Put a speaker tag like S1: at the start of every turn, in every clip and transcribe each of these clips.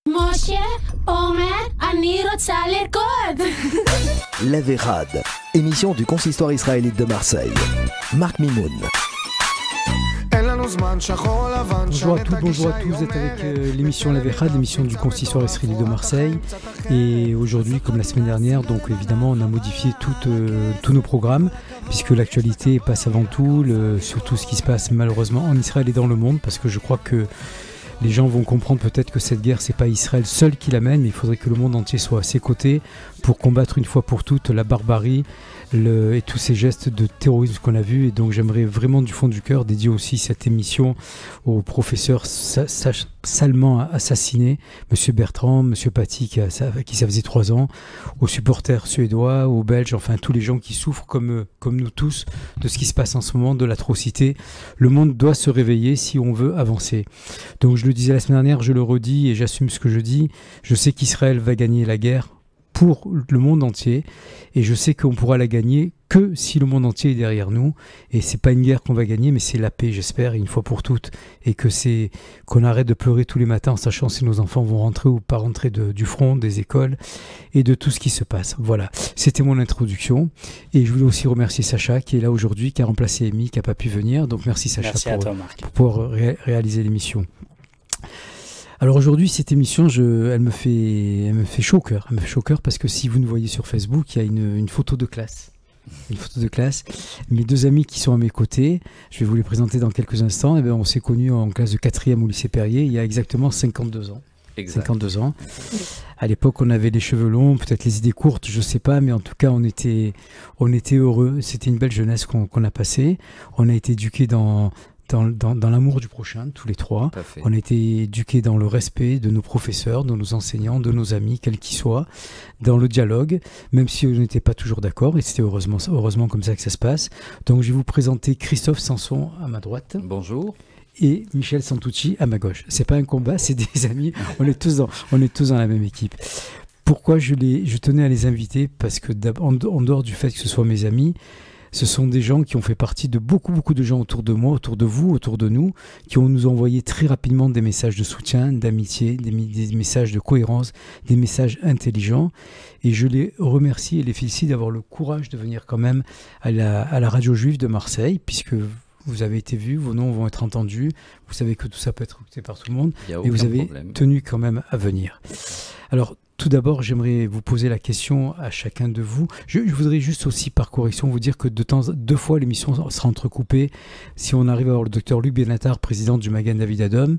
S1: Moshe, Omer, אני רוצה לרקוד.
S2: L'Averad, émission du consistoire israélite de Marseille. Marc Mimoun.
S3: Bonjour à toutes, bonjour à tous, vous êtes avec l'émission L'Averad, l'émission du consistoire israélite de Marseille. Et aujourd'hui, comme la semaine dernière, donc évidemment on a modifié tous nos programmes, puisque l'actualité passe avant tout, sur tout ce qui se passe malheureusement en Israël et dans le monde, parce que je crois que les gens vont comprendre peut-être que cette guerre, c'est pas Israël seul qui la mène, mais il faudrait que le monde entier soit à ses côtés pour combattre une fois pour toutes la barbarie et tous ces gestes de terrorisme qu'on a vus. Et donc j'aimerais vraiment du fond du cœur dédier aussi cette émission au professeur salement assassiné, Monsieur Bertrand, Monsieur Paty qui ça faisait 3 ans, aux supporters suédois, aux Belges, enfin tous les gens qui souffrent comme nous tous de ce qui se passe en ce moment, de l'atrocité. Le monde doit se réveiller si on veut avancer. Donc je le disais la semaine dernière, je le redis et j'assume ce que je dis. Je sais qu'Israël va gagner la guerre pour le monde entier, et je sais qu'on pourra la gagner que si le monde entier est derrière nous, et c'est pas une guerre qu'on va gagner, mais c'est la paix, j'espère, une fois pour toutes, et qu'on arrête de pleurer tous les matins en sachant si nos enfants vont rentrer ou pas rentrer du front, des écoles, et de tout ce qui se passe. Voilà, c'était mon introduction, et je voulais aussi remercier Sacha, qui est là aujourd'hui, qui a remplacé Amy, qui n'a pas pu venir, donc merci Sacha pour pouvoir réaliser l'émission. Alors aujourd'hui, cette émission, elle me fait chaud au cœur. Elle me fait chaud au cœur parce que si vous nous voyez sur Facebook, il y a une photo de classe. Une photo de classe. Mes 2 amis qui sont à mes côtés, je vais vous les présenter dans quelques instants. Eh bien, on s'est connus en classe de 4e au lycée Perrier il y a exactement 52 ans. Exact. 52 ans. À l'époque, on avait les cheveux longs, peut-être les idées courtes, je ne sais pas, mais en tout cas, on était heureux. C'était une belle jeunesse qu'on a passée. On a été éduqués dans l'amour du prochain, tous les 3. On a été éduqués dans le respect de nos professeurs, de nos enseignants, de nos amis, quels qu'ils soient, dans le dialogue, même si on n'était pas toujours d'accord, et c'était heureusement comme ça que ça se passe. Donc je vais vous présenter Christophe Sanson à ma droite.
S4: Bonjour.
S3: Et Michel Santucci à ma gauche. C'est pas un combat, c'est des amis, on est tous dans la même équipe. Pourquoi je tenais à les inviter? Parce que en dehors du fait que ce soit mes amis, ce sont des gens qui ont fait partie de beaucoup de gens autour de moi, autour de vous, autour de nous, qui nous ont envoyé très rapidement des messages de soutien, d'amitié, des messages de cohérence, des messages intelligents. Et je les remercie et les félicite d'avoir le courage de venir quand même à la radio juive de Marseille, puisque vous avez été vus, vos noms vont être entendus, vous savez que tout ça peut être écouté par tout le monde, et vous avez tenu quand même à venir. Alors, tout d'abord, j'aimerais vous poser la question à chacun de vous. Je voudrais juste aussi, par correction, vous dire que 2 fois l'émission sera entrecoupée. Si on arrive à avoir le docteur Luc Benatar, président du Magan David Adom,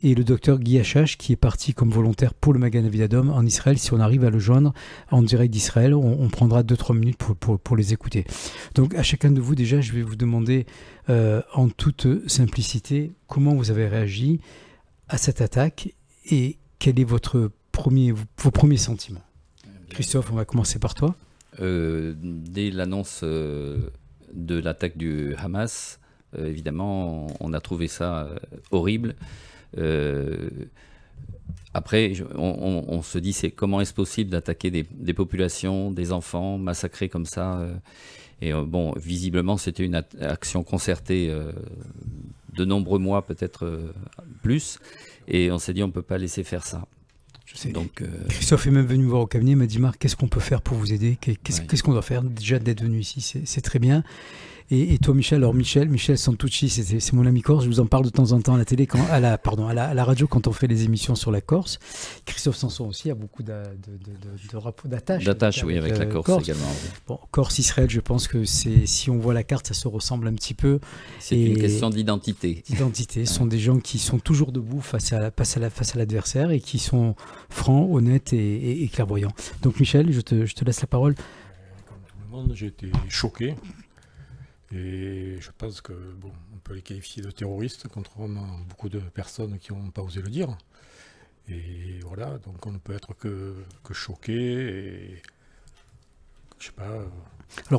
S3: et le docteur Guy Hachash, qui est parti comme volontaire pour le Magan David Adom en Israël. Si on arrive à le joindre en direct d'Israël, on prendra 2-3 minutes pour les écouter. Donc, à chacun de vous, déjà, je vais vous demander, en toute simplicité, comment vous avez réagi à cette attaque et quel est vos premiers sentiments. Christophe, on va commencer par toi.
S4: Dès l'annonce de l'attaque du Hamas, évidemment, on a trouvé ça horrible. Après, on se dit, comment est-ce possible d'attaquer des populations, des enfants, massacrer comme ça et bon, visiblement, c'était une action concertée de nombreux mois, peut-être plus. Et on s'est dit, on ne peut pas laisser faire ça. Donc,
S3: Christophe est même venu me voir au cabinet, il m'a dit Marc, qu'est-ce qu'on peut faire pour vous aider, qu'est-ce qu'on doit faire? Déjà d'être venu ici, c'est très bien. Et toi Michel, alors Michel Santucci, c'est mon ami corse, je vous en parle de temps en temps à la télé, à la radio quand on fait les émissions sur la Corse. Christophe Sanson aussi a beaucoup d'attaches.
S4: D'attaches, oui, avec la Corse également. Oui.
S3: Bon, Corse-Israël, je pense que si on voit la carte, ça se ressemble un petit peu.
S4: C'est une question d'identité.
S3: Ce sont des gens qui sont toujours debout face à l'adversaire et qui sont francs, honnêtes et clairvoyants. Donc Michel, je te laisse la parole.
S5: Comme tout le monde, j'ai été choqué. Et je pense que on peut les qualifier de terroristes, contrairement à beaucoup de personnes qui n'ont pas osé le dire. Et voilà, donc on ne peut être que choqué et je sais pas,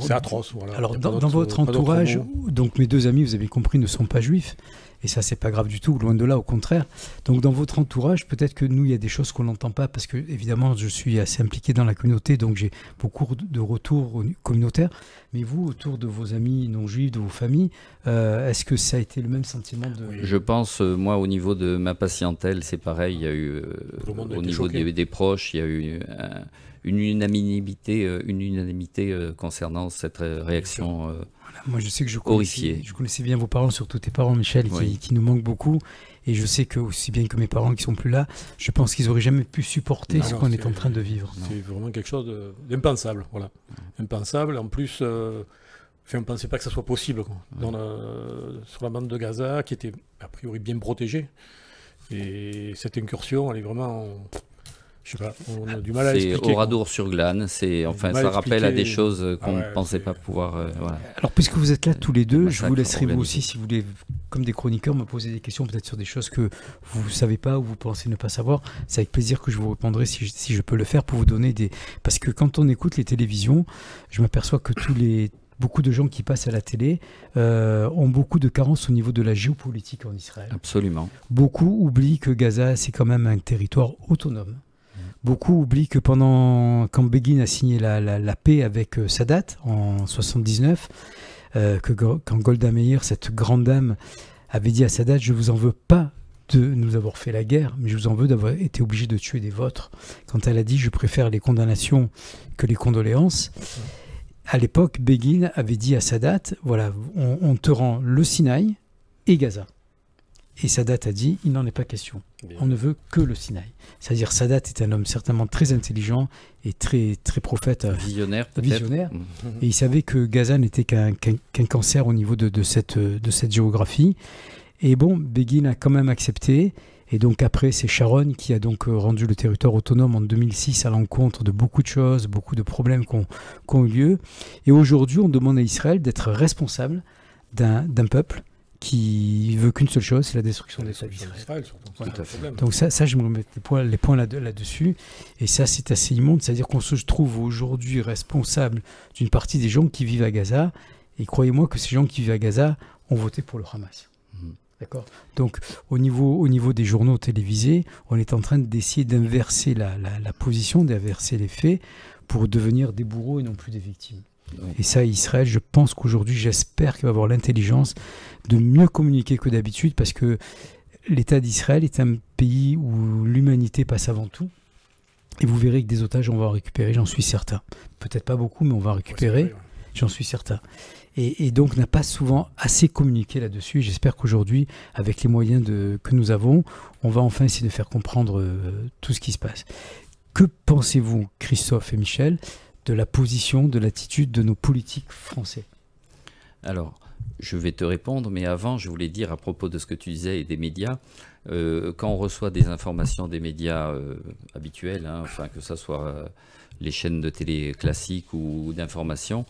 S5: C'est atroce. Voilà.
S3: Alors, dans votre entourage, donc mes deux amis, vous avez compris, ne sont pas juifs. Et ça, c'est pas grave du tout, loin de là, au contraire. Donc, dans votre entourage, peut-être que nous, il y a des choses qu'on n'entend pas, parce que, évidemment, je suis assez impliqué dans la communauté, donc j'ai beaucoup de retours communautaires. Mais vous, autour de vos amis non-juifs, de vos familles, est-ce que ça a été le même sentiment
S4: Je pense, moi, au niveau de ma patientèle, c'est pareil. Il y a eu, au niveau des proches, il y a eu une unanimité concernant cette réaction.
S3: Moi, je sais que je connaissais bien vos parents, surtout tes parents, Michel, qui nous manquent beaucoup. Et je sais que, aussi bien que mes parents qui sont plus là, je pense qu'ils n'auraient jamais pu supporter ce qu'on est en train de vivre.
S5: C'est vraiment quelque chose d'impensable. Voilà. Impensable. En plus, on ne pensait pas que ça soit possible. Sur la bande de Gaza, qui était a priori bien protégée. Et cette incursion, elle est vraiment... Je sais pas, on a du mal à expliquer.
S4: C'est Oradour-sur-Glane, ça rappelle à des choses qu'on ne pensait pas pouvoir... voilà.
S3: Alors, puisque vous êtes là tous les deux, je vous laisserai vous aussi, si vous voulez, comme des chroniqueurs, me poser des questions peut-être sur des choses que vous ne savez pas ou vous pensez ne pas savoir. C'est avec plaisir que je vous répondrai si je peux le faire pour vous donner des... Parce que quand on écoute les télévisions, je m'aperçois que beaucoup de gens qui passent à la télé ont beaucoup de carences au niveau de la géopolitique en Israël.
S4: Absolument.
S3: Beaucoup oublient que Gaza, c'est quand même un territoire autonome. Beaucoup oublient que quand Begin a signé la paix avec Sadat en 1979, quand Golda Meir, cette grande dame, avait dit à Sadat « Je ne vous en veux pas de nous avoir fait la guerre, mais je vous en veux d'avoir été obligé de tuer des vôtres. » Quand elle a dit « Je préfère les condamnations que les condoléances », à l'époque, Begin avait dit à Sadat « Voilà, on te rend le Sinaï et Gaza. » Et Sadat a dit, il n'en est pas question. On ne veut que le Sinaï. C'est-à-dire, Sadat est un homme certainement très intelligent et très, très prophète.
S4: Visionnaire,
S3: peut-être. Et il savait que Gaza n'était qu'un cancer au niveau de cette géographie. Et bon, Begin a quand même accepté. Et donc après, c'est Sharon qui a donc rendu le territoire autonome en 2006 à l'encontre de beaucoup de choses, beaucoup de problèmes qui ont eu lieu. Et aujourd'hui, on demande à Israël d'être responsable d'un peuple qui veut qu'une seule chose, c'est la destruction de l'État d'Israël.
S4: Voilà. Tout à fait.
S3: Donc ça, je me remets les points là-dessus. Et ça, c'est assez immonde. C'est-à-dire qu'on se trouve aujourd'hui responsable d'une partie des gens qui vivent à Gaza. Et croyez-moi que ces gens qui vivent à Gaza ont voté pour le Hamas. D'accord. Donc, au niveau des journaux télévisés, on est en train d'essayer d'inverser la position, d'inverser les faits pour devenir des bourreaux et non plus des victimes. Et ça, Israël, je pense qu'aujourd'hui, j'espère qu'il va avoir l'intelligence de mieux communiquer que d'habitude, parce que l'État d'Israël est un pays où l'humanité passe avant tout. Et vous verrez que des otages, on va en récupérer, j'en suis certain. Peut-être pas beaucoup, mais on va en récupérer, j'en suis certain. Et donc, n'a pas souvent assez communiqué là-dessus. Et j'espère qu'aujourd'hui, avec les moyens que nous avons, on va enfin essayer de faire comprendre tout ce qui se passe. Que pensez-vous, Christophe et Michel, de la position, de l'attitude de nos politiques français?
S4: Alors, je vais te répondre, mais avant, je voulais dire à propos de ce que tu disais et des médias, quand on reçoit des informations des médias habituels, enfin que ce soit les chaînes de télé classiques ou d'information,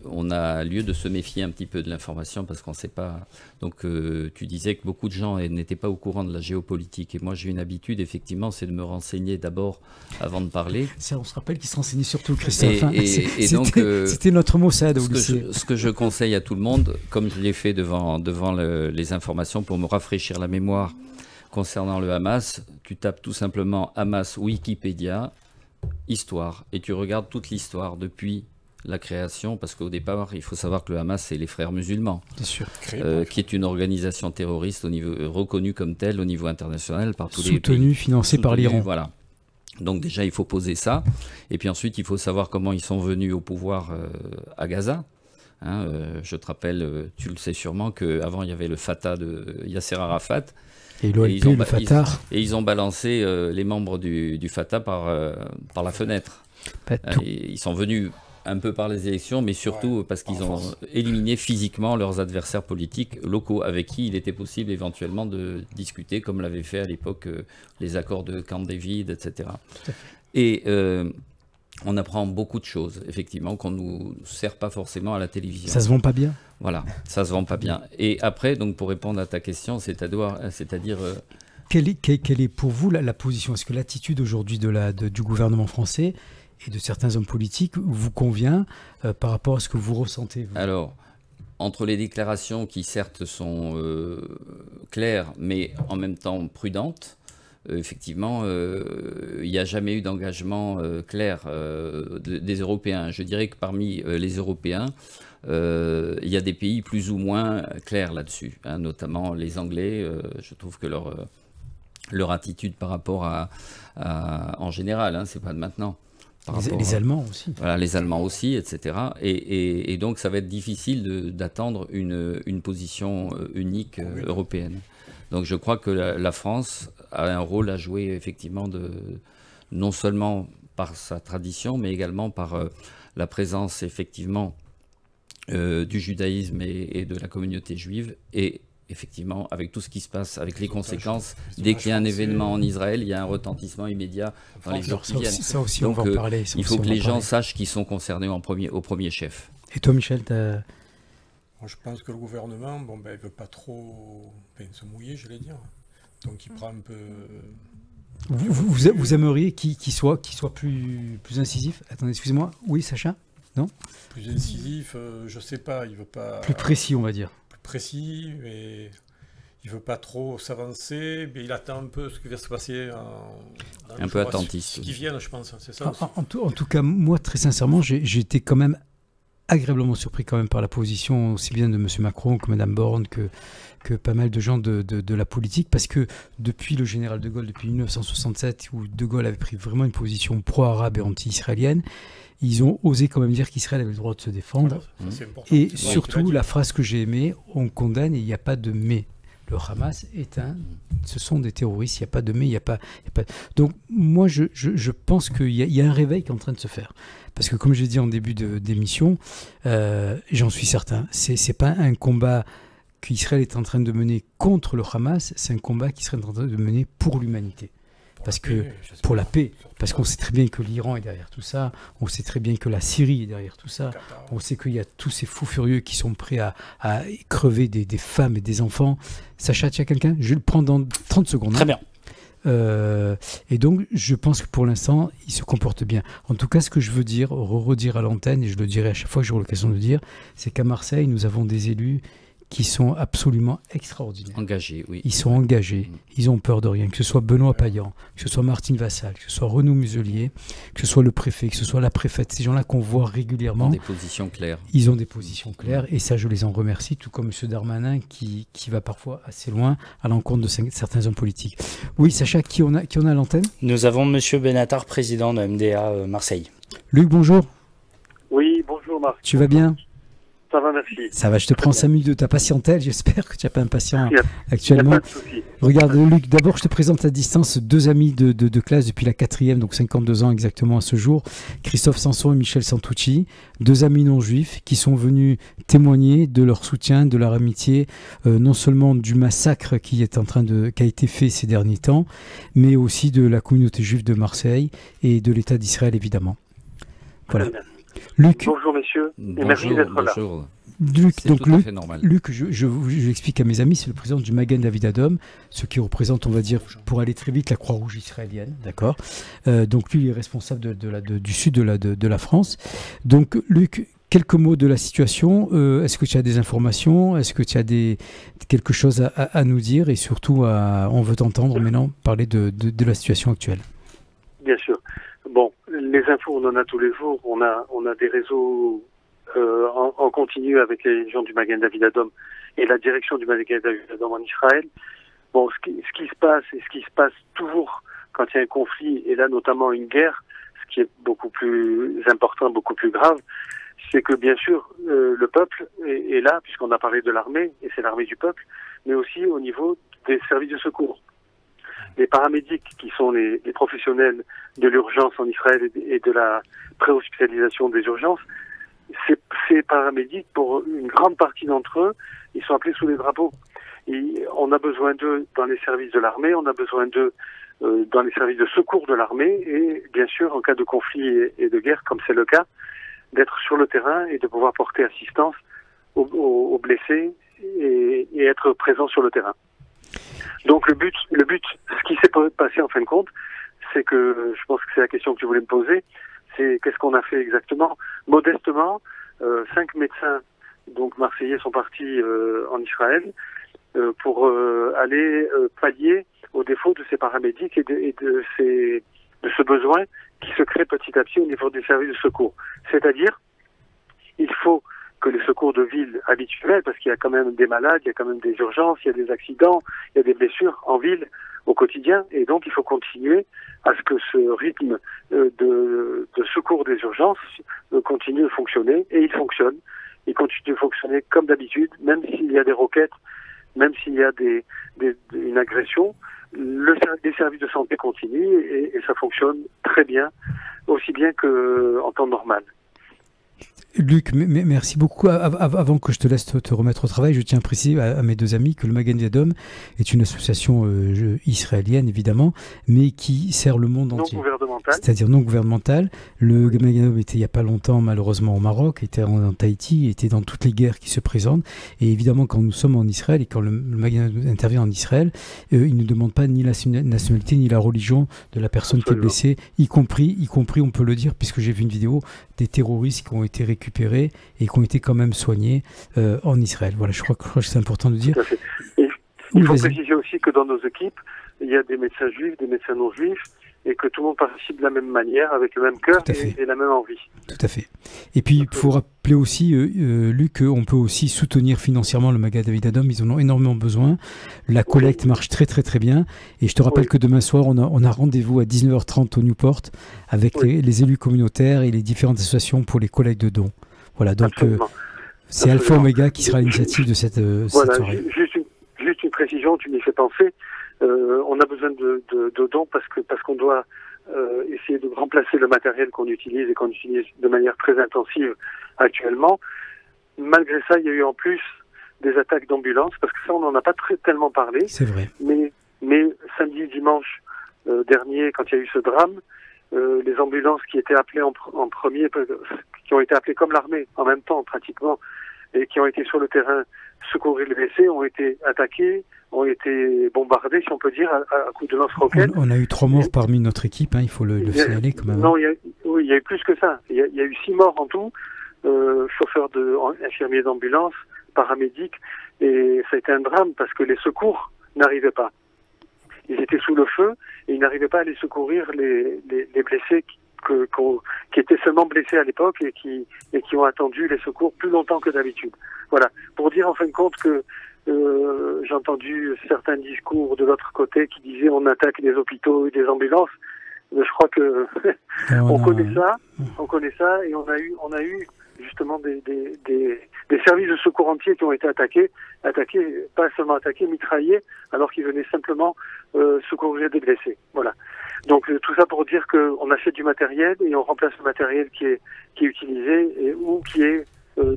S4: on a lieu de se méfier un petit peu de l'information parce qu'on ne sait pas. Donc tu disais que beaucoup de gens n'étaient pas au courant de la géopolitique. Et moi j'ai une habitude, effectivement, c'est de me renseigner d'abord avant de parler.
S3: Ça, on se rappelle qu'ils se renseignaient surtout, Christophe.
S4: Et donc
S3: c'était notre Mossad au lycée.
S4: Ce que je conseille à tout le monde, comme je l'ai fait devant les informations pour me rafraîchir la mémoire concernant le Hamas, tu tapes tout simplement Hamas Wikipédia, histoire, et tu regardes toute l'histoire depuis la création, parce qu'au départ, il faut savoir que le Hamas, c'est les frères musulmans, qui est une organisation terroriste reconnue comme telle au niveau international par tous les pays.
S3: Soutenue, financée par l'Iran.
S4: Voilà. Donc déjà, il faut poser ça. Et puis ensuite, il faut savoir comment ils sont venus au pouvoir à Gaza. Je te rappelle, tu le sais sûrement, qu'avant, il y avait le Fatah de Yasser Arafat.
S3: Et le Fatah.
S4: Et ils ont balancé les membres du Fatah par la fenêtre. Ils sont venus un peu par les élections, mais surtout parce qu'ils ont éliminé physiquement leurs adversaires politiques locaux avec qui il était possible éventuellement de discuter, comme l'avaient fait à l'époque les accords de Camp David, etc. Et on apprend beaucoup de choses, effectivement, qu'on ne nous sert pas forcément à la télévision.
S3: Ça se vend pas bien.
S4: Voilà, ça se vend pas bien. Et après, donc pour répondre à ta question, c'est-à-dire... Quelle
S3: est pour vous la position? Est-ce que l'attitude aujourd'hui du gouvernement français et de certains hommes politiques vous convient par rapport à ce que vous ressentez vous?
S4: Alors, entre les déclarations qui certes sont claires, mais en même temps prudentes, effectivement, il n'y a jamais eu d'engagement clair des Européens. Je dirais que parmi les Européens, il y a des pays plus ou moins clairs là-dessus, hein, notamment les Anglais. Je trouve que leur attitude par rapport en général, hein, c'est pas de maintenant.
S3: Les Allemands aussi.
S4: Voilà, les Allemands aussi, etc. Et donc, ça va être difficile d'attendre une position unique européenne. Donc, je crois que la France a un rôle à jouer, effectivement, non seulement par sa tradition, mais également par la présence, effectivement, du judaïsme et de la communauté juive, et effectivement, avec tout ce qui se passe, avec les conséquences, dès qu'il y a un événement en Israël, il y a un retentissement immédiat dans les jours qui viennent.
S3: Ça aussi,
S4: donc,
S3: on va en parler.
S4: Il faut que les gens sachent qu'ils sont concernés au premier chef.
S3: Et toi, Michel,
S5: Je pense que le gouvernement, il ne veut pas trop se mouiller, je vais dire. Donc il prend un peu...
S3: Vous aimeriez qu'il soit plus incisif? Attendez, excusez-moi. Oui, Sacha? Non?
S5: Plus incisif, je sais pas, il veut pas...
S3: Plus précis, on va dire.
S5: Précis, mais il veut pas trop s'avancer, mais il attend un peu ce qui va se passer dans
S4: un peu attentiste.
S5: Ce qui viennent, je pense, c'est ça.
S3: En tout cas, moi, très sincèrement, j'ai été quand même agréablement surpris quand même par la position aussi bien de M. Macron que Mme Borne, que pas mal de gens de la politique, parce que depuis le général de Gaulle, depuis 1967, où de Gaulle avait pris vraiment une position pro-arabe et anti-israélienne, ils ont osé quand même dire qu'Israël avait le droit de se défendre.
S5: Voilà,
S3: et surtout, la phrase que j'ai aimée, on condamne et il n'y a pas de mais. Le Hamas ce sont des terroristes, il n'y a pas de mais, il n'y a pas... Donc moi, je pense qu'il y a un réveil qui est en train de se faire. Parce que comme j'ai dit en début d'émission, j'en suis certain, c'est pas un combat qu'Israël est en train de mener contre le Hamas, c'est un combat qu'Israël est en train de mener pour l'humanité. Pour la paix, parce qu'on sait très bien que l'Iran est derrière tout ça, on sait très bien que la Syrie est derrière tout ça, on sait qu'il y a tous ces fous furieux qui sont prêts à crever des femmes et des enfants. Sacha, tu as quelqu'un? Je vais le prendre dans 30 secondes.
S6: Très bien.
S3: Et donc, je pense que pour l'instant, il se comporte bien. En tout cas, ce que je veux dire, redire à l'antenne, et je le dirai à chaque fois que j'aurai l'occasion de le dire, c'est qu'à Marseille, nous avons des élus qui sont absolument extraordinaires.
S4: Engagés, oui.
S3: Ils sont engagés, ils ont peur de rien, que ce soit Benoît Payan, que ce soit Martine Vassal, que ce soit Renaud Muselier, que ce soit le préfet, que ce soit la préfète, ces gens-là qu'on voit régulièrement.
S4: Ils ont des positions claires.
S3: Ils ont des positions claires, et ça, je les en remercie, tout comme M. Darmanin, qui va parfois assez loin à l'encontre de certains hommes politiques. Oui, Sacha, qui on a à l'antenne?
S6: Nous avons M. Benatar, président de MDA Marseille.
S3: Luc, bonjour.
S7: Oui, bonjour Marc.
S3: Tu vas bien?
S7: Ça va, merci.
S3: Ça va, je te prends 5 minutes de ta patientèle. J'espère que tu n'es pas impatient actuellement.
S7: Il n'y a pas de souci.
S3: Regarde, Luc, d'abord, je te présente à distance 2 amis de classe depuis la 4e, donc 52 ans exactement à ce jour. Christophe Sanson et Michel Santucci, 2 amis non juifs qui sont venus témoigner de leur soutien, de leur amitié, non seulement du massacre qui a été fait ces derniers temps, mais aussi de la communauté juive de Marseille et de l'État d'Israël, évidemment. Voilà. Luc,
S7: bonjour messieurs, et merci d'être là.
S3: Luc, je l'explique à mes amis, c'est le président du Magen David Adom, ce qui représente, on va dire, pour aller très vite, la Croix-Rouge israélienne, d'accord. Donc lui, il est responsable du sud de la France. Donc Luc, quelques mots de la situation. Est-ce que tu as des informations? Est-ce que tu as quelque chose à nous dire? Et surtout, on veut t'entendre maintenant parler de la situation actuelle.
S7: Bien sûr. Bon, les infos, on en a tous les jours. On a des réseaux en continu avec les gens du Magen David Adom et la direction du Magen David Adom en Israël. Bon, ce qui se passe et ce qui se passe toujours quand il y a un conflit, et là notamment une guerre, ce qui est beaucoup plus important, beaucoup plus grave, c'est que bien sûr le peuple est là, puisqu'on a parlé de l'armée, et c'est l'armée du peuple, mais aussi au niveau des services de secours. Les paramédics, qui sont les professionnels de l'urgence en Israël et de la préhospitalisation des urgences, ces paramédics, pour une grande partie d'entre eux, ils sont appelés sous les drapeaux. Et on a besoin d'eux dans les services de l'armée, on a besoin d'eux dans les services de secours de l'armée, et bien sûr, en cas de conflit et de guerre, comme c'est le cas, d'être sur le terrain et de pouvoir porter assistance aux blessés et être présent sur le terrain. Donc le but, ce qui s'est passé en fin de compte, c'est que, je pense que c'est la question que tu voulais me poser, qu'est-ce qu'on a fait exactement? Modestement, 5 médecins donc marseillais sont partis en Israël pour aller pallier au défaut de ces paramédics et de ce besoin qui se crée petit à petit au niveau des services de secours. C'est-à-dire, il faut que les secours de ville habituels, parce qu'il y a quand même des malades, il y a quand même des urgences, il y a des accidents, il y a des blessures en ville au quotidien, et donc il faut continuer à ce que ce rythme de secours des urgences continue de fonctionner, et il fonctionne. Il continue de fonctionner comme d'habitude, même s'il y a des roquettes, même s'il y a une agression, les services de santé continuent et ça fonctionne très bien, aussi bien qu'en temps normal.
S3: Luc, merci beaucoup. Avant que je te laisse te remettre au travail, je tiens à préciser à mes deux amis que le Magen David est une association israélienne, évidemment, mais qui sert le monde entier.
S7: Non gouvernementale.
S3: C'est-à-dire non gouvernementale. Le Magen David était il n'y a pas longtemps, malheureusement, au Maroc, était en Tahiti, était dans toutes les guerres qui se présentent. Et évidemment, quand nous sommes en Israël et quand le Magen David intervient en Israël, il ne demande pas ni la nationalité ni la religion de la personne qui est blessée, y compris, on peut le dire, puisque j'ai vu une vidéo des terroristes qui ont été récupérés et qui ont été quand même soignés en Israël. Voilà, je crois que c'est important de dire.
S7: Tout à fait. Et il faut préciser aussi que dans nos équipes, il y a des médecins juifs, des médecins non juifs, et que tout le monde participe de la même manière, avec le même cœur et la même envie.
S3: Tout à fait. Et puis, il faut rappeler aussi, Luc, qu'on peut aussi soutenir financièrement le Magen David Adom. Ils en ont énormément besoin. La collecte marche très, très, très bien. Et je te rappelle que demain soir, on a rendez-vous à 19h30 au Newport avec les élus communautaires et les différentes associations pour les collectes de dons. Voilà, donc c'est Alpha Omega qui sera à l'initiative de cette soirée.
S7: Juste une précision, tu m'y fais penser. On a besoin de dons parce qu'on doit essayer de remplacer le matériel qu'on utilise et qu'on utilise de manière très intensive actuellement. Malgré ça, il y a eu en plus des attaques d'ambulances, parce que ça, on n'en a pas tellement parlé.
S3: C'est vrai.
S7: Mais samedi, dimanche dernier, quand il y a eu ce drame, les ambulances qui étaient appelées en premier, qui ont été appelées comme l'armée en même temps pratiquement, et qui ont été sur le terrain secourir les blessés, ont été attaquées, ont été bombardées, si on peut dire, à coups de lance-roquettes.
S3: On a eu 3 morts parmi notre équipe, il faut le signaler quand même.
S7: Non, il y a eu plus que ça. Il y a eu 6 morts en tout, chauffeurs infirmiers d'ambulance, paramédics, et ça a été un drame parce que les secours n'arrivaient pas. Ils étaient sous le feu et ils n'arrivaient pas à les secourir, les blessés qui étaient seulement blessés à l'époque et qui ont attendu les secours plus longtemps que d'habitude. Voilà, pour dire en fin de compte que j'ai entendu certains discours de l'autre côté qui disaient on attaque des hôpitaux et des ambulances. Je crois que on connaît ça et on a eu justement des services de secours entiers qui ont été attaqués, pas seulement attaqués, mitraillés, alors qu'ils venaient simplement secourir des blessés. Voilà. Donc tout ça pour dire qu'on achète du matériel et on remplace le matériel qui est utilisé ou qui est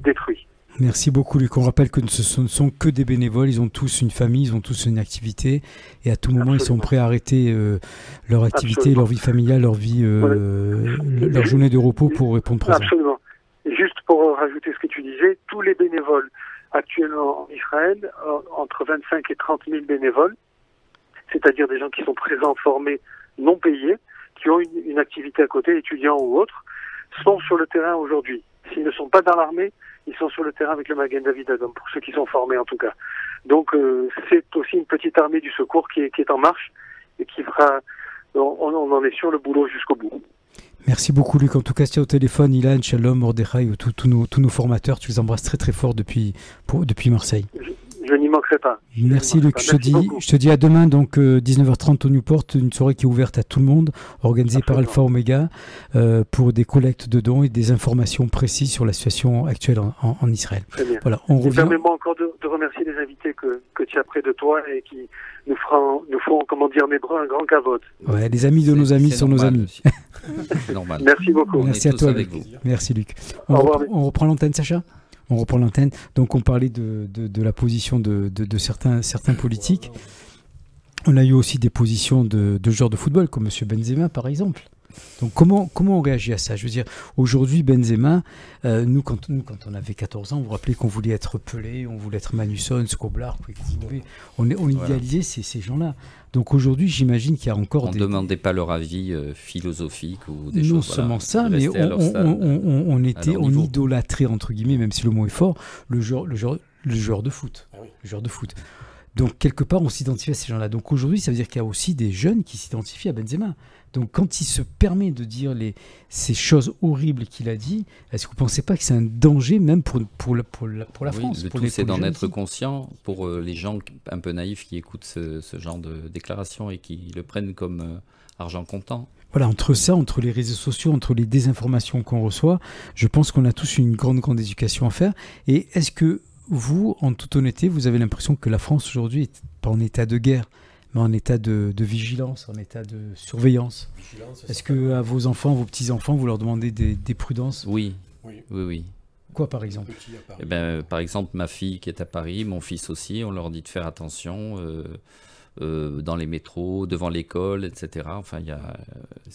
S7: détruit.
S3: Merci beaucoup, Luc. On rappelle que ce ne sont que des bénévoles. Ils ont tous une famille, ils ont tous une activité. Et à tout moment, ils sont prêts à arrêter leur activité, leur vie familiale, leur journée de repos pour répondre présent.
S7: Absolument. Et juste pour rajouter ce que tu disais, tous les bénévoles actuellement en Israël, entre 25 et 30 000 bénévoles, c'est-à-dire des gens qui sont présents, formés, non payés, qui ont une activité à côté, étudiants ou autres, sont sur le terrain aujourd'hui. S'ils ne sont pas dans l'armée, ils sont sur le terrain avec le Magen David Adom, pour ceux qui sont formés en tout cas. Donc c'est aussi une petite armée du secours qui est en marche et qui fera, on en est sur le boulot jusqu'au bout.
S3: Merci beaucoup, Luc. En tout cas, c'était au téléphone, Ilan, Shalom, Mordechai, tous nos formateurs, tu les embrasses très très fort depuis Marseille.
S7: Je n'y manquerai pas.
S3: Merci, Luc. Je te dis à demain, donc 19h30 au Newport, une soirée qui est ouverte à tout le monde, organisée par Alpha Omega, pour des collectes de dons et des informations précises sur la situation actuelle en Israël.
S7: Très bien.
S3: Voilà, on revient.
S7: Permets-moi encore de remercier les invités que tu as près de toi et qui nous font, comment dire en hébreu, un grand kavod.
S3: Ouais, les amis de nos amis sont nos amis.
S4: C'est normal.
S7: Merci beaucoup.
S3: Merci à toi, Luc. Merci, Luc. On reprend l'antenne, Sacha ? On reprend l'antenne. Donc, on parlait de la position de certains politiques. On a eu aussi des positions de joueurs de football, comme M. Benzema, par exemple. Donc comment on réagit à ça? Je veux dire, aujourd'hui, Benzema, nous, quand on avait 14 ans, vous vous rappelez qu'on voulait être Pelé, on voulait être Manusson, Scoblard, on idéalisait ces gens-là. Donc aujourd'hui, j'imagine qu'il y a encore
S4: on ne demandait pas leur avis philosophique ou des choses.
S3: Non seulement ça, mais on idolâtrait, entre guillemets, même si le mot est fort, le joueur de foot.
S5: Ah oui.
S3: Le joueur de foot. Donc quelque part, on s'identifie à ces gens-là. Donc aujourd'hui, ça veut dire qu'il y a aussi des jeunes qui s'identifient à Benzema. Donc quand il se permet de dire ces choses horribles qu'il a dit, est-ce que vous ne pensez pas que c'est un danger même pour la France?
S4: Le tout, c'est d'en être conscient pour les gens un peu naïfs qui écoutent ce genre de déclaration et qui le prennent comme argent comptant.
S3: Voilà, entre les réseaux sociaux, entre les désinformations qu'on reçoit, je pense qu'on a tous une grande éducation à faire. Et est-ce que vous, en toute honnêteté, vous avez l'impression que la France aujourd'hui est pas en état de guerre, mais en état de vigilance, en état de surveillance? Est-ce que à vos enfants, vos petits-enfants, vous leur demandez des prudences?
S4: Oui.
S3: Quoi, par exemple?
S4: Par exemple, ma fille qui est à Paris, mon fils aussi, on leur dit de faire attention dans les métros, devant l'école, etc. Enfin, il y a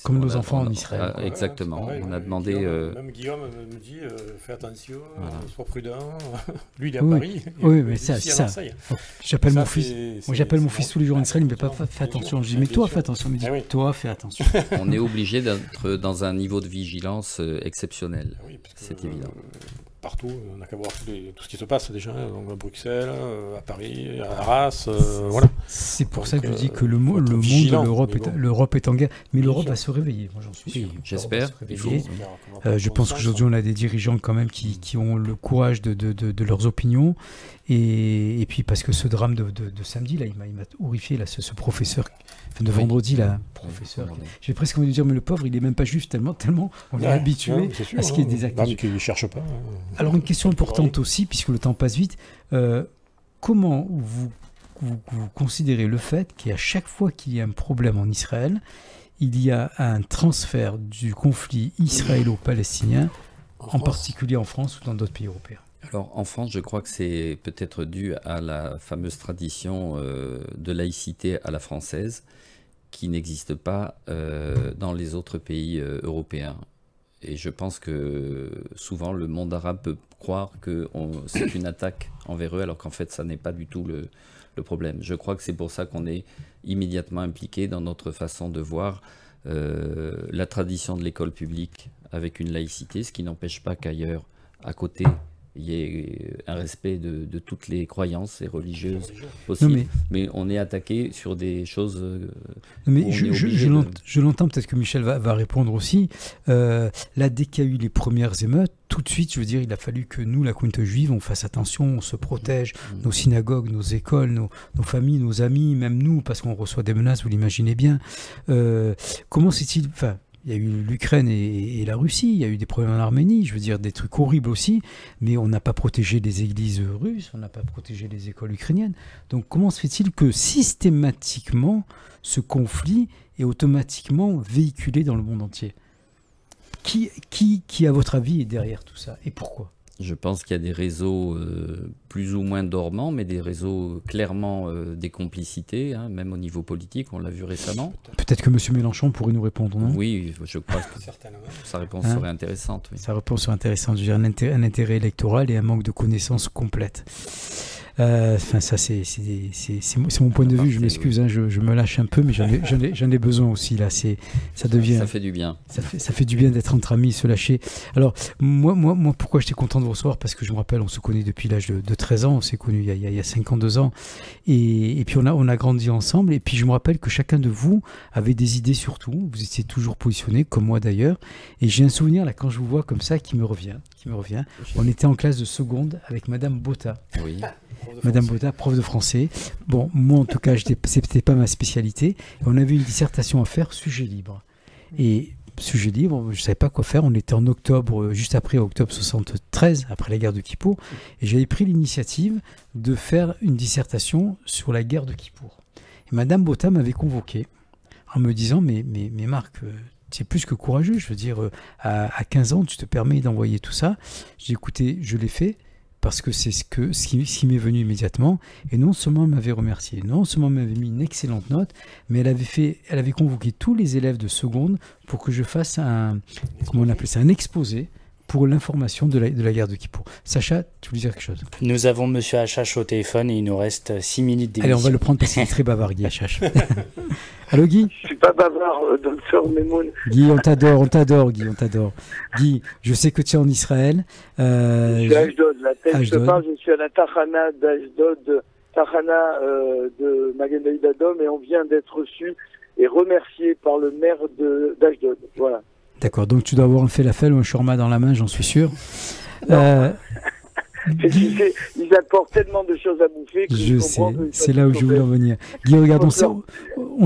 S3: comme nos enfants en Israël.
S4: Exactement.
S5: Pareil,
S4: on a demandé.
S5: Même Guillaume me dit fais attention, sois prudent. Lui, il est à
S3: Oui.
S5: Paris.
S3: Oui, mais ça. J'appelle
S5: Ça,
S3: mon fils. Moi, j'appelle mon fils tous les jours en Israël. Il me dit pas fais attention. Je dis mais toi, fais attention. Il me dit toi, fais attention.
S4: On est obligé d'être dans un niveau de vigilance exceptionnel.
S5: Oui, parce que,
S4: c'est évident.
S5: Partout, on n'a qu'à voir tout ce qui se passe déjà, donc à Bruxelles, à Paris, à Arras, voilà.
S3: C'est pour ça que je dis que le monde, l'Europe est en guerre, mais l'Europe va se réveiller, moi j'en suis sûr.
S4: J'espère.
S3: Je pense qu'aujourd'hui on a des dirigeants quand même qui ont le courage de leurs opinions, et puis parce que ce drame de samedi, là, il m'a horrifié, là, ce professeur, de vendredi, là, professeur. J'ai presque envie de dire, mais le pauvre, il n'est même pas juif, tellement on est habitué à ce qu'il y ait des actes.
S5: Il ne cherche pas.
S3: Alors une question importante aussi, puisque le temps passe vite, comment vous considérez le fait qu'à chaque fois qu'il y a un problème en Israël, il y a un transfert du conflit israélo-palestinien, en particulier en France ou dans d'autres pays européens?
S4: Alors en France, je crois que c'est peut-être dû à la fameuse tradition de laïcité à la française qui n'existe pas dans les autres pays européens. Et je pense que souvent le monde arabe peut croire que c'est une attaque envers eux, alors qu'en fait ça n'est pas du tout le problème. Je crois que c'est pour ça qu'on est immédiatement impliqué dans notre façon de voir la tradition de l'école publique avec une laïcité, ce qui n'empêche pas qu'ailleurs, à côté, il y ait un respect de toutes les croyances et religieuses possibles. Mais on est attaqué sur des choses...
S3: je l'entends, peut-être que Michel va répondre aussi. Là, dès qu'il y a eu les premières émeutes, tout de suite, je veux dire, il a fallu que nous, la communauté juive, on fasse attention, on se protège, nos synagogues, nos écoles, nos familles, nos amis, même nous, parce qu'on reçoit des menaces, vous l'imaginez bien. Comment c'est-il... Enfin, il y a eu l'Ukraine et la Russie, il y a eu des problèmes en Arménie, je veux dire des trucs horribles aussi, mais on n'a pas protégé les églises russes, on n'a pas protégé les écoles ukrainiennes. Donc comment se fait-il que systématiquement ce conflit est automatiquement véhiculé dans le monde entier? Qui, à votre avis, est derrière tout ça et pourquoi?
S4: Je pense qu'il y a des réseaux plus ou moins dormants, mais des réseaux clairement des complicités, hein, même au niveau politique, on l'a vu récemment.
S3: Peut-être que M. Mélenchon pourrait nous répondre, non?
S4: Oui, je crois que sa réponse serait intéressante. Oui.
S3: Sa réponse serait intéressante, je veux dire, un intérêt électoral et un manque de connaissances complètes. Enfin, ça, c'est mon point de vue, je m'excuse, hein, je me lâche un peu, mais j'en ai besoin aussi, là, ça devient... Ça
S4: fait du bien.
S3: Ça fait du bien d'être entre amis, se lâcher. Alors, moi pourquoi j'étais content de vous recevoir? Parce que je me rappelle, on se connaît depuis l'âge de 13 ans, on s'est connus il y a 52 ans, et puis on a grandi ensemble, et puis je me rappelle que chacun de vous avait des idées sur tout, vous étiez toujours positionné, comme moi d'ailleurs, et j'ai un souvenir, là, quand je vous vois comme ça, qui me revient. On était en classe de seconde avec Madame Botta.
S4: Oui.
S3: Madame Botta, prof de français. Bon, moi en tout cas, c'était pas ma spécialité. Et on avait une dissertation à faire, sujet libre. Et sujet libre, je savais pas quoi faire. On était en octobre, juste après octobre 73, après la guerre de Kippour. Et j'avais pris l'initiative de faire une dissertation sur la guerre de Kippour. Et Madame Botta m'avait convoqué en me disant, mais Marc, c'est plus que courageux. Je veux dire, à 15 ans, tu te permets d'envoyer tout ça. J'ai dit, écoutez, je l'ai fait parce que c'est ce qui m'est venu immédiatement. Et non seulement elle m'avait remercié, non seulement elle m'avait mis une excellente note, mais elle avait convoqué tous les élèves de seconde pour que je fasse un exposé pour l'information de la guerre de Kippour. Sacha, tu voulais dire quelque chose?
S6: Nous avons Monsieur Hachache au téléphone et il nous reste 6 minutes d'émission.
S3: Allez, on va le prendre parce qu'il est très bavard, Guy Hachache. Allô, Guy?
S8: Je suis pas bavard, docteur Memoun.
S3: Guy, on t'adore, Guy, on t'adore. Guy, je sais que tu es en Israël.
S8: Je suis à Ashdod. La tête je te parle, je suis à la Tachana d'Ashdod, Tachana de Magen David Adom, et on vient d'être reçu et remercié par le maire d'Ashdod. Voilà.
S3: D'accord, donc tu dois avoir un falafel ou un shawarma dans la main, j'en suis sûr.
S8: Ils apportent tellement de choses à bouffer que
S3: je sais, c'est là où je voulais en venir. Guy, regarde, on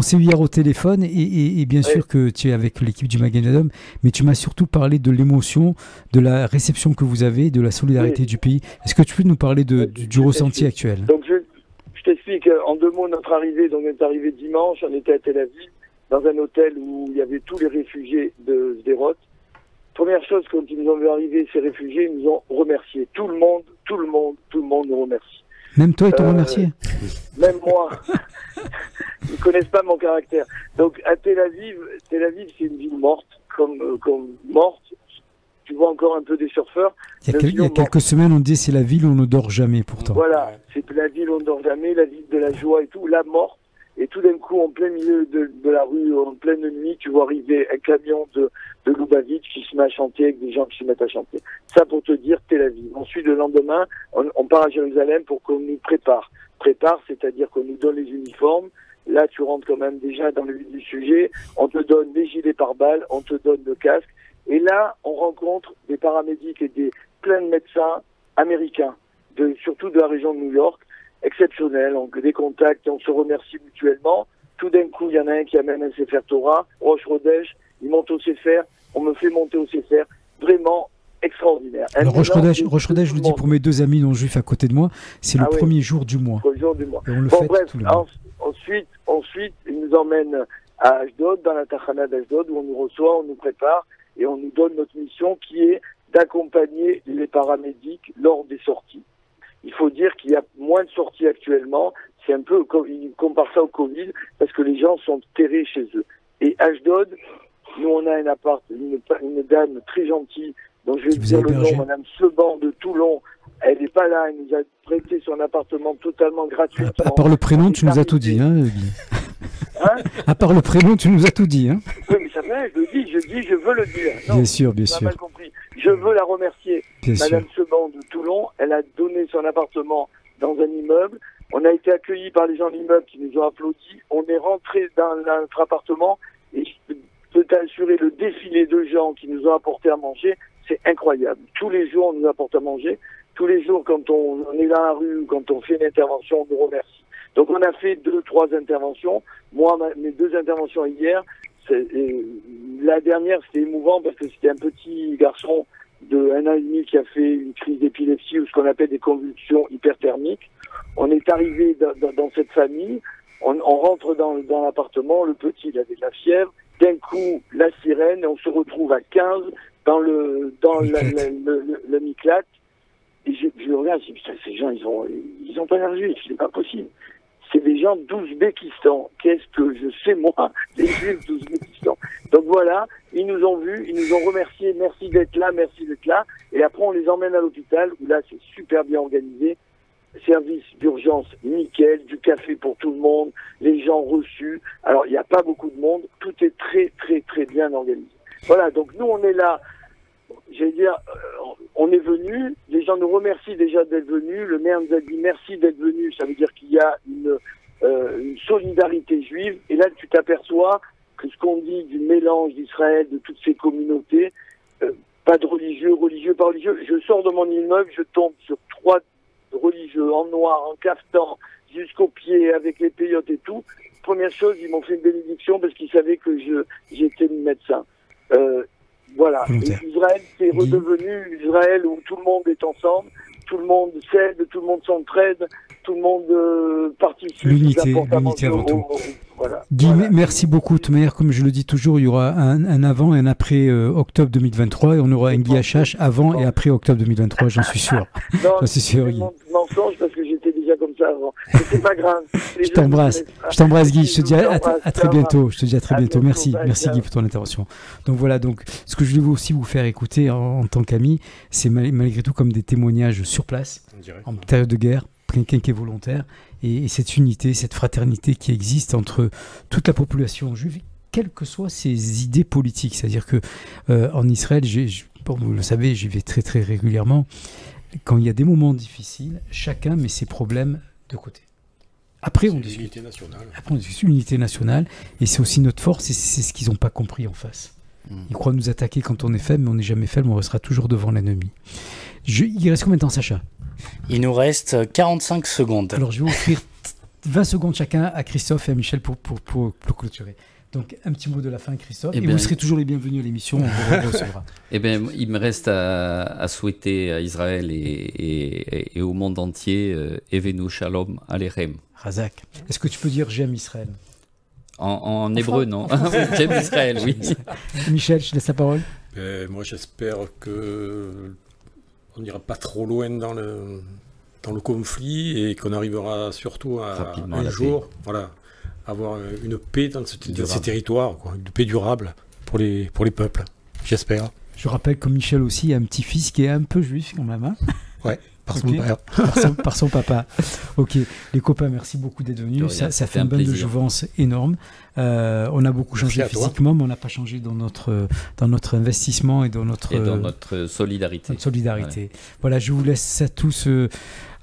S3: s'est eu hier au téléphone et bien sûr que tu es avec l'équipe du Magen Adom, mais tu m'as surtout parlé de l'émotion, de la réception que vous avez, de la solidarité du pays. Est-ce que tu peux nous parler du ressenti actuel?
S8: Donc je t'explique en 2 mots notre arrivée. Donc on est arrivé dimanche, on était à Tel Aviv, dans un hôtel où il y avait tous les réfugiés de Sderot. Première chose, quand ils nous ont vu arriver, ces réfugiés, ils nous ont remerciés. Tout le monde nous remercie.
S3: Même toi, ils t'ont remercié?
S8: Même moi. Ils connaissent pas mon caractère. Donc à Tel Aviv, c'est une ville morte, comme morte. Tu vois encore un peu des surfeurs.
S3: Il y a quelques semaines, on disait c'est la ville où on ne dort jamais, pourtant.
S8: Voilà, c'est la ville où on ne dort jamais, la ville de la joie et tout, la morte. Et tout d'un coup, en plein milieu de la rue, en pleine nuit, tu vois arriver un camion de Lubavitch qui se met à chanter avec des gens qui se mettent à chanter. Ça pour te dire Tel Aviv. Ensuite, le lendemain, on part à Jérusalem pour qu'on nous prépare. Prépare, c'est-à-dire qu'on nous donne les uniformes. Là, tu rentres quand même déjà dans le vif du sujet. On te donne des gilets pare-balles, on te donne le casque. Et là, on rencontre des paramédics et plein de médecins américains, surtout de la région de New York, exceptionnels, on a des contacts et on se remercie mutuellement. Tout d'un coup, il y en a un qui amène un Sefer Torah, Rosh Chodesh, il monte au Sefer, on me fait monter au Sefer, vraiment extraordinaire.
S3: Alors Rosh Chodesh, je le dis pour mes 2 amis non juifs à côté de moi, c'est le premier jour du mois.
S8: Le jour du mois.
S3: Et on le fête tout le mois.
S8: Ensuite, ils nous emmènent à Ashdod, dans la Tachana d'Ashdod, où on nous reçoit, on nous prépare, et on nous donne notre mission qui est d'accompagner les paramédics lors des sorties. Il faut dire qu'il y a moins de sorties actuellement. C'est un peu, ils comparent ça au Covid, parce que les gens sont terrés chez eux. Et Ashdod, nous on a un appart, une dame très gentille, dont je vais dire le nom, Madame Seban de Toulon. Elle n'est pas là, elle nous a prêté son appartement totalement gratuitement.
S3: À part le prénom, tu nous as tout dit, hein, Guy. À part le prénom, tu nous as tout dit, hein.
S8: Oui, mais ça fait, je veux le dire. Non,
S3: bien sûr, bien sûr.
S8: Mal compris. Je veux la remercier.
S3: Bien
S8: Madame Seban de Toulon, elle a donné son appartement dans un immeuble. On a été accueillis par les gens de l'immeuble qui nous ont applaudi. On est rentré dans notre appartement et je peux t'assurer le défilé de gens qui nous ont apporté à manger, c'est incroyable. Tous les jours, on nous apporte à manger. Tous les jours, quand on est dans la rue, quand on fait une intervention, on nous remercie. Donc on a fait 2-3 interventions. Moi, mes 2 interventions hier, la dernière, c'était émouvant parce que c'était un petit garçon de 1 an et demi qui a fait une crise d'épilepsie ou ce qu'on appelle des convulsions hyperthermiques. On est arrivé dans cette famille, on rentre dans l'appartement, le petit, il avait de la fièvre, d'un coup, la sirène, et on se retrouve à 15 dans le Miklat. Et je regarde, je dis, putain, ces gens, ils ont pas l'air juifs, c'est pas possible. C'est des gens d'Ouzbékistan. Qu'est-ce que je sais, moi, des juifs d'Ouzbékistan. Donc voilà, ils nous ont vus, ils nous ont remerciés, merci d'être là. Et après, on les emmène à l'hôpital, où là, c'est super bien organisé. Service d'urgence nickel, du café pour tout le monde, les gens reçus. Alors, il n'y a pas beaucoup de monde, tout est très, très, très bien organisé. Voilà, donc nous, on est là. J'allais dire, on est venu, les gens nous remercient déjà d'être venus, le maire nous a dit merci d'être venu, ça veut dire qu'il y a une solidarité juive, et là tu t'aperçois que ce qu'on dit du mélange d'Israël, de toutes ces communautés, pas de religieux, pas religieux, je sors de mon immeuble, je tombe sur 3 religieux en noir, en caftan, jusqu'aux pieds, avec les peyotes et tout. Première chose, ils m'ont fait une bénédiction parce qu'ils savaient que j'étais médecin. Voilà, et Israël, c'est redevenu Israël où tout le monde est ensemble, tout le monde s'aide, tout le monde s'entraide, tout le monde participe.
S3: L'unité avant tout.
S8: Voilà.
S3: Guy,
S8: Voilà.
S3: merci beaucoup. De toute manière, comme je le dis toujours, il y aura un avant et un après octobre 2023 et on aura un Guy HH avant et après octobre 2023, j'en suis sûr.
S8: Non,
S3: J'en suis sûr,
S8: c'est
S3: Guy.
S8: mensonge parce que j'étais déjà comme ça avant. Mais c'est pas grave. Les
S3: Je t'embrasse.
S8: gens ne connaissent pas.
S3: Je t'embrasse, Guy. Je te dis à
S8: t'embrasse,
S3: très bientôt. Je te dis à très
S8: À
S3: bientôt.
S8: bientôt,
S3: Merci.
S8: bye,
S3: Merci,
S8: ciao.
S3: Guy, pour ton intervention. Donc voilà, donc, ce que je voulais aussi vous faire écouter en tant qu'ami, c'est malgré tout comme des témoignages sur place,
S5: On dirait.
S3: en période de guerre, quelqu'un qui est volontaire, et cette unité, cette fraternité qui existe entre toute la population juive, quelles que soient ses idées politiques. C'est-à-dire que en Israël, bon, vous le savez, j'y vais très très régulièrement. Quand il y a des moments difficiles, chacun met ses problèmes de côté. Après, on
S5: C'est
S3: discute.
S5: l'unité nationale.
S3: Après, on discute l'unité nationale, et c'est aussi notre force, et c'est ce qu'ils n'ont pas compris en face. Ils croient nous attaquer quand on est faible, mais on n'est jamais faible, on restera toujours devant l'ennemi. Il reste combien de temps, Sacha?
S6: Il nous reste 45 secondes.
S3: Alors, je vais offrir 20 secondes chacun à Christophe et à Michel pour clôturer. Donc, un petit mot de la fin, Christophe.
S4: Eh
S3: Et
S4: bien,
S3: vous serez toujours les bienvenus à l'émission, on vous recevra.
S4: Eh bien, il me reste à souhaiter à Israël et au monde entier Evenu Shalom Alechem.
S3: Razak, est-ce que tu peux dire j'aime Israël?
S4: En hébreu, non. J'aime Israël, oui.
S3: Michel, je te laisse la parole.
S5: Moi, j'espère que on n'ira pas trop loin dans le conflit et qu'on arrivera surtout à
S4: Rapidement,
S5: un
S4: la
S5: jour, voilà, avoir une paix dans ces
S4: Durable.
S5: territoires, quoi, une paix durable pour les peuples. J'espère.
S3: Je rappelle que Michel aussi a un petit-fils qui est un peu juif quand même, hein,
S5: Ouais, par son
S3: Ok.
S5: père.
S3: par son papa. Ok, les copains, merci beaucoup d'être
S4: De
S3: venus.
S4: rien,
S3: Ça
S4: ça
S3: fait
S4: fait
S3: un
S4: un
S3: bain de
S4: plaisir.
S3: jouvence énorme. On a beaucoup
S5: Merci
S3: changé
S5: à toi.
S3: physiquement, mais on n'a pas changé dans notre investissement et dans notre,
S4: Et dans notre solidarité.
S3: notre solidarité. Voilà, je vous laisse à tous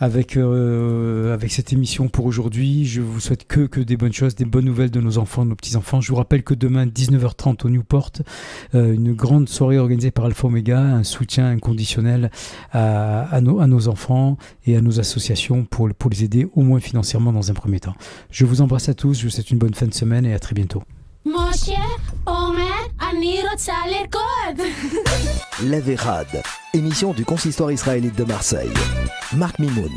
S3: avec cette émission pour aujourd'hui. Je vous souhaite que des bonnes choses, des bonnes nouvelles de nos enfants, de nos petits-enfants. Je vous rappelle que demain, 19h30 au Newport, une grande soirée organisée par Alpha Omega, un soutien inconditionnel à nos enfants et à nos associations pour les aider au moins financièrement dans un premier temps. Je vous embrasse à tous, je vous souhaite une bonne fin de semaine et à très bientôt.
S1: משה אומר, אני רוצה לרקוד.
S2: La Vérade, émission du consistoire israélite de Marseille. Marc Mimoun.